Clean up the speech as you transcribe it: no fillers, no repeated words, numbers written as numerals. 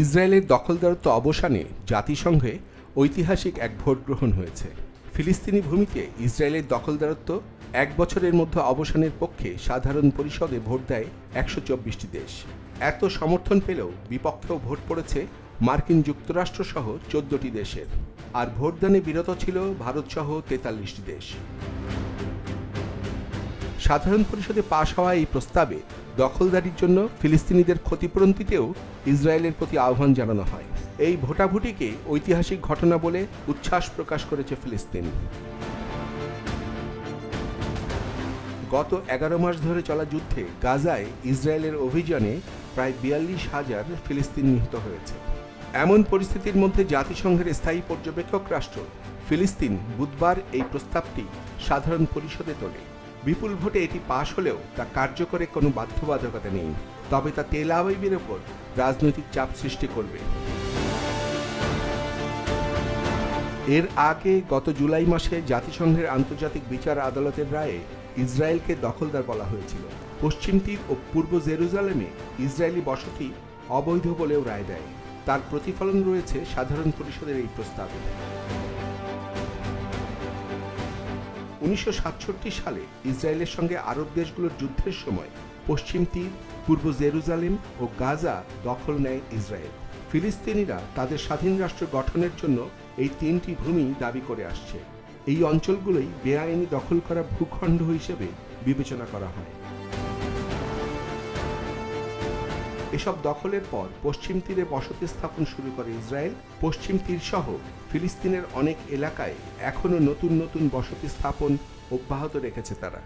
ইসরায়েলের দখলদারত্ব অবসানে জাতিসংঘে ঐতিহাসিক এক ভোট গ্রহণ হয়েছে। ফিলিস্তিনি ভূমিতে ইসরায়েলের দখলদারত্ব 1 বছরের মধ্যে অবসানের পক্ষে সাধারণ পরিষদে ভোট দেয় 124টি দেশ। এত সমর্থন পেলেও বিপক্ষেও ভোট পড়েছে মার্কিন যুক্তরাষ্ট্র সহ 14টি দেশের, আর ভোটদানে বিরত ছিল ভারতসহ 43টি দেশ। সাধারণ পরিষদে পাশ হওয়া এই প্রস্তাবে দখলদারির জন্য ফিলিস্তিনিদের ক্ষতিপূরণ দিতেও ইসরায়েলের প্রতি আহ্বান জানানো হয়। এই ভোটাভুটিকে ঐতিহাসিক ঘটনা বলে উচ্ছ্বাস প্রকাশ করেছে ফিলিস্তিন। গত 11 মাস ধরে চলা যুদ্ধে গাজায় ইসরায়েলের অভিযানে প্রায় 42,000 ফিলিস্তিনি নিহত হয়েছে। এমন পরিস্থিতির মধ্যে জাতিসংঘের স্থায়ী পর্যবেক্ষক রাষ্ট্র ফিলিস্তিন বুধবার এই প্রস্তাবটি সাধারণ পরিষদে তোলে। বিপুল ভোটে এটি পাশ হলেও তা কার্যকরে কোনো বাধ্যবাধকতা নেই, তবে তা তেল আবিবের ওপর রাজনৈতিক চাপ সৃষ্টি করবে। এর আগে গত জুলাই মাসে জাতিসংঘের আন্তর্জাতিক বিচার আদালতের রায়ে ইসরায়েলকে দখলদার বলা হয়েছিল। পশ্চিম তীর ও পূর্ব জেরুজালেমে ইসরায়েলি বসতি অবৈধ বলেও রায় দেয়। তার প্রতিফলন রয়েছে সাধারণ পরিষদের এই প্রস্তাবে। 1967 সালে ইসরায়েলের সঙ্গে আরব দেশগুলোর যুদ্ধের সময় পশ্চিম তীর, পূর্ব জেরুজালেম ও গাজা দখল নেয় ইসরায়েল। ফিলিস্তিনিরা তাদের স্বাধীন রাষ্ট্র গঠনের জন্য এই 3টি ভূমি দাবি করে আসছে। এই অঞ্চলগুলোই বেআইনি দখল করা ভূখণ্ড হিসেবে বিবেচনা করা হয়। এসব দখলের পর পশ্চিম তীরে বসতি স্থাপন শুরু করে ইসরায়েল। পশ্চিম তীর সহ ফিলিস্তিনের অনেক এলাকায় এখনো নতুন নতুন বসতি স্থাপন অব্যাহত রেখেছে তারা।